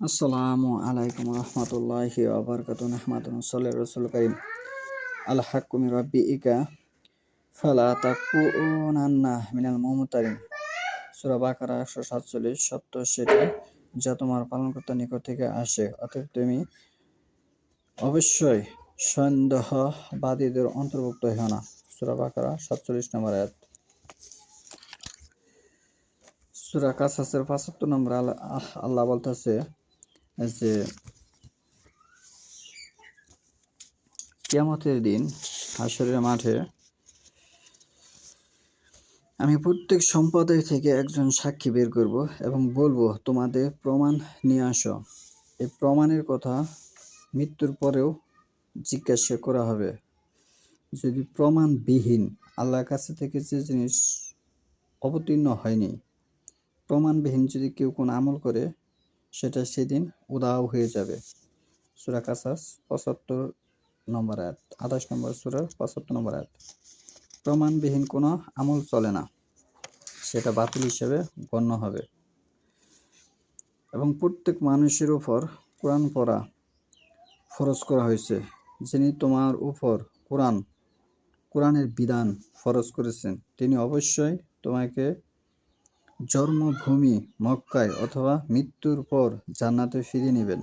আসসালামু আলাইকুম রহমতুল্লাহি ওয়াবারাকাতুহু নাহমাদুহু ওয়া সাল্লি রাসূল কারীম আল হাক্কু মির রাব্বিকা ফালা তাকুনান্না মিনাল মুমতারিন। সূরা বাকারা 147। সত্য সেটি যা তোমার পালনকর্তার নিকট থেকে আসে, অতএব তুমি অবশ্যই সন্দেহবাদীদের অন্তর্ভুক্ত হও না। সূরা বাকারা 47 নম্বর আয়াত। সূরা কাসাসের 75 নম্বর আল্লাহ বলতেছে যে কিয়ামতের দিন হাশরের মাঠে আমি প্রত্যেক সম্প্রদায় থেকে একজন সাক্ষী বের করব এবং বলবো, তোমাদের প্রমাণ নিয়ে আসো। এই প্রমাণের কথা মৃত্যুর পরেও জিজ্ঞাসা করা হবে। যদি প্রমাণবিহীন আল্লাহর কাছে থেকে যে জিনিস অবতীর্ণ হয়নি, প্রমাণবিহীন যদি কেউ কোনো আমল করে, সেটা সেদিন উধাও হয়ে যাবে। সূরা কাসাস 75 নম্বর আয়াত, 28 নম্বর সূরার 75 নম্বর আয়াত। প্রমাণবিহীন কোনো আমল চলে না, সেটা বাতিল হিসেবে গণ্য হবে। এবং প্রত্যেক মানুষের উপর কোরআন পড়া ফরজ করা হয়েছে। যিনি তোমার উপর কোরআনের বিধান ফরজ করেছেন, তিনি অবশ্যই তোমাকে জন্মভূমি মক্কায় অথবা মৃত্যুর পর জান্নাতে ফিরিয়ে নেবেন।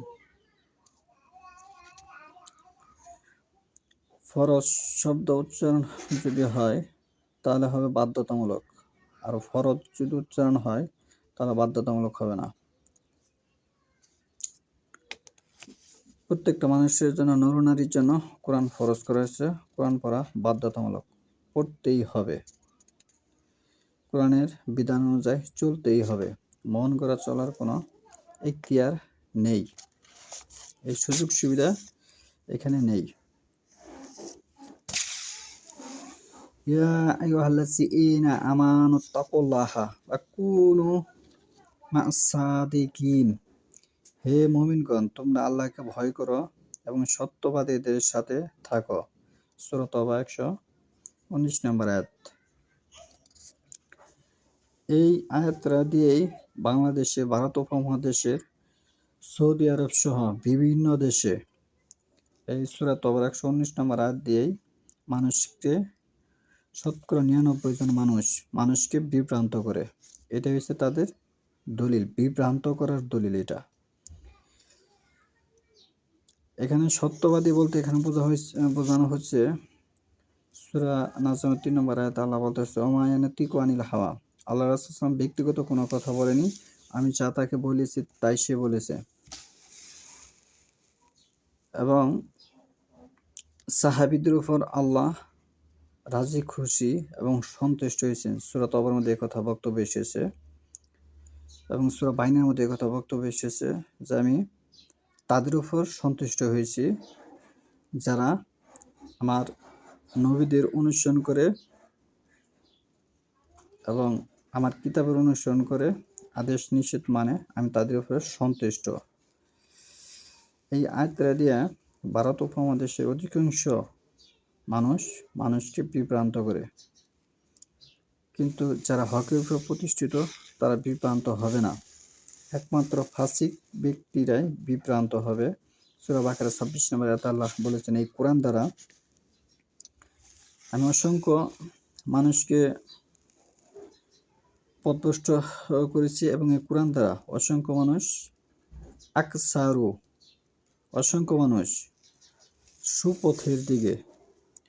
ফরজ শব্দ উচ্চারণ যদি হয় তাহলে হবে বাধ্যতামূলক, আর ফরজ যদি উচ্চারণ হয় তাহলে বাধ্যতামূলক হবে না। প্রত্যেকটা মানুষের জন্য, নর নারীর জন্য কোরআন ফরজ করা হয়েছে। কোরআন পড়া বাধ্যতামূলক, পড়তেই হবে। কোরআনের বিধান অনুযায়ী চলতেই হবে। মন গড়া চলার কোনো এখতিয়ার নেই, এই সুযোগ সুবিধা এখানে নেই। ইয়া আইয়ুহাল্লাযীনা আমানুত্তাকুল্লাহা ওয়া কুনু মা'আস সাদিকিন। হে মুমিনগণ, তোমরা আল্লাহকে ভয় করো এবং সত্যবাদীদের সাথে থাকো। সূরা তওবা 119 নম্বর আয়াত। এই আয়াতটা দিয়েই বাংলাদেশে, ভারত উপমহাদেশের, সৌদি আরব সহ বিভিন্ন দেশে এই সূরা তওবার 119 নম্বর আয়াত দিয়েই মানুষকে, শতকরা 99 জন মানুষকে বিভ্রান্ত করে। এটা হচ্ছে তাদের দলিল, বিভ্রান্ত করার দলিল এটা। এখানে সত্যবাদী বলতে এখানে বোঝানো হচ্ছে সূরা নাজমের 3 নম্বর আয়াতে আল্লাহ বলতেছে, ওয়া মা ইয়ানতিকু আনিল হাওয়া। আল্লাহ রাসূল সাল্লাল্লাহু আলাইহি ওয়াসাল্লাম ব্যক্তিগত কোনো কথা বলেনি, আমি যা তাকে বলেছি তাই সে বলেছে। এবং সাহাবীদের উপর আল্লাহ রাজি খুশি এবং সন্তুষ্ট হয়েছেন। সূরা তওবার মধ্যে এই কথা বক্তব্য এসেছে এবং সূরা বাইনের মধ্যে এই কথা বক্তব্য এসেছে যে আমি তাদের উপর সন্তুষ্ট হয়েছি যারা আমার নবীদের অনুসরণ করে এবং আমার কিতাবের অনুসরণ করে, আদেশ নিষেধ মানে, আমি তাদের উপরে সন্তুষ্ট। এই আয়াতটা দিয়ে ভারত উপমহাদেশের অধিকাংশ মানুষকে বিভ্রান্ত করে, কিন্তু যারা হকের উপর প্রতিষ্ঠিত তারা বিভ্রান্ত হবে না। একমাত্র ফাসিক ব্যক্তিরাই বিভ্রান্ত হবে। সূরা বাকারা 26 নম্বর আয়াতে আল্লাহ বলেছেন, এই কোরআন দ্বারা আমি অসংখ্য মানুষকে পথভ্রষ্ট করেছি এবং এই কোরআন দ্বারা অসংখ্য মানুষ সুপথের দিকে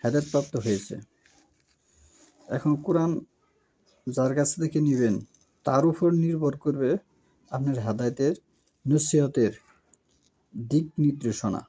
হেদায়েতপ্রাপ্ত হয়েছে। এখন কোরআন যার কাছ থেকে নেবেন তার উপর নির্ভর করবে আপনার হেদায়েতের, নসিহতের দিক নির্দেশনা।